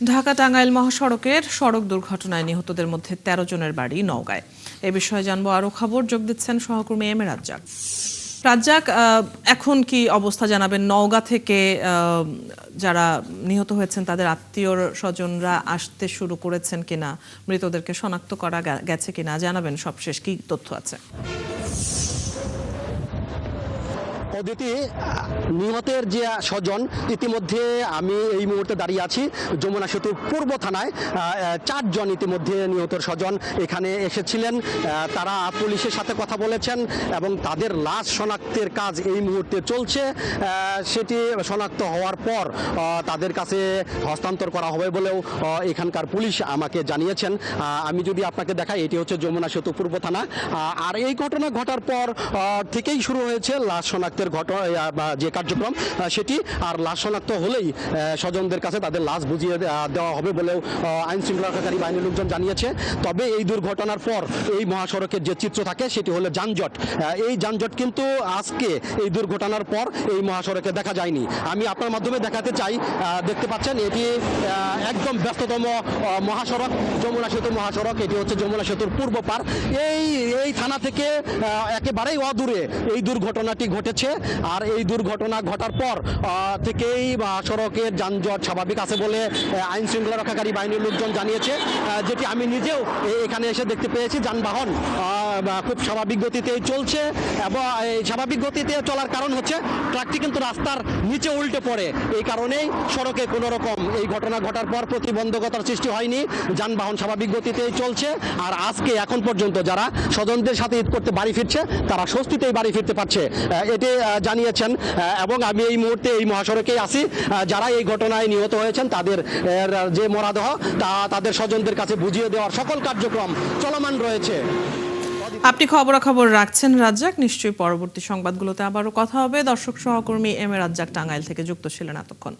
ঢাকা টাঙ্গাইল মহাসড়কের সড়ক দুর্ঘটনায় নিহতদের মধ্যে ১৩ জনের বাড়ি নওগাঁয়। এ বিষয়ে জানবো আরো খবর। যোগ দিচ্ছেন সহকর্মী এম এ রাজ্জাক। রাজ্জাক, এখন কি অবস্থা জানাবেন? নওগাঁ থেকে যারা নিহত হয়েছেন তাদের আত্মীয় স্বজনরা আসতে শুরু করেছেন কিনা, মৃতদেরকে শনাক্ত করা গেছে কিনা জানাবেন। সবশেষ কি তথ্য আছে? অদিতি, নিহতের যে স্বজন, ইতিমধ্যে আমি এই মুহূর্তে দাঁড়িয়ে আছি যমুনা সেতুর পূর্ব থানায়। 4 জন ইতিমধ্যে নিহতের স্বজন এখানে এসেছিলেন। তারা পুলিশের সাথে কথা বলেছেন এবং তাদের লাশ শনাক্তের কাজ এই মুহূর্তে চলছে। সেটি শনাক্ত হওয়ার পর তাদের কাছে হস্তান্তর করা হবে বলেও এখানকার পুলিশ আমাকে জানিয়েছেন। আমি যদি আপনাকে দেখাই, এটি হচ্ছে যমুনা সেতু পূর্ব থানা। আর এই ঘটনা ঘটার পর থেকেই শুরু হয়েছে লাশ শনাক্তের যে কার্যক্রম সেটি। আর লাশ শনাক্ত হলেই স্বজনদের কাছে তাদের লাশ বুঝিয়ে দেওয়া হবে বলেও আইন শৃঙ্খলা রক্ষাকারী বাহিনীর লোকজন জানিয়েছে। তবে এই দুর্ঘটনার পর এই মহাসড়কের যে চিত্র থাকে সেটি হলো যানজট। এই যানজট কিন্তু আজকে এই দুর্ঘটনার পর এই মহাসড়কে দেখা যায়নি। আমি আপনার মাধ্যমে দেখাতে চাই, দেখতে পাচ্ছেন এটি একদম ব্যস্ততম মহাসড়ক, যমুনা সেতু মহাসড়ক। এটি হচ্ছে যমুনা সেতুর পূর্ব পার। এই থানা থেকে একেবারেই অদূরে এই দুর্ঘটনাটি ঘটেছে। আর এই দুর্ঘটনা ঘটার পর থেকেই সড়কের যানজট স্বাভাবিক আছে বলে আইন শৃঙ্খলা রক্ষাকারী বাহিনীর লোকজন জানিয়েছে, যেটি আমি নিজেও এখানে এসে দেখতে পেয়েছি। যানবাহন খুব স্বাভাবিক গতিতেই চলছে এবং এই স্বাভাবিক গতিতে চলার কারণ হচ্ছে ট্রাকটি কিন্তু রাস্তার নিচে উল্টে পড়ে। এই কারণেই সড়কে কোনো রকম এই ঘটনা ঘটার পর প্রতিবন্ধকতার সৃষ্টি হয়নি, যানবাহন স্বাভাবিক গতিতেই চলছে। আর আজকে এখন পর্যন্ত যারা স্বজনদের সাথে ঈদ করতে বাড়ি ফিরছে তারা স্বস্তিতেই বাড়ি ফিরতে পারছে, এটি জানিয়েছেন। এবং আমি এই মুহূর্তে এই মহাসড়কেই আছি। যারা এই ঘটনায় নিহত হয়েছেন তাদের যে মরদেহ তাদের স্বজনদের কাছে বুঝিয়ে দেওয়ার সকল কার্যক্রম চলমান রয়েছে। আপনি খবরাখবর রাখছেন রাজ্জাক, নিশ্চয়ই পরবর্তী সংবাদগুলোতে আবারও কথা হবে। দর্শক সহকর্মী এম এ রাজ্জাক টাঙ্গাইল থেকে যুক্ত ছিলেন এতক্ষণ।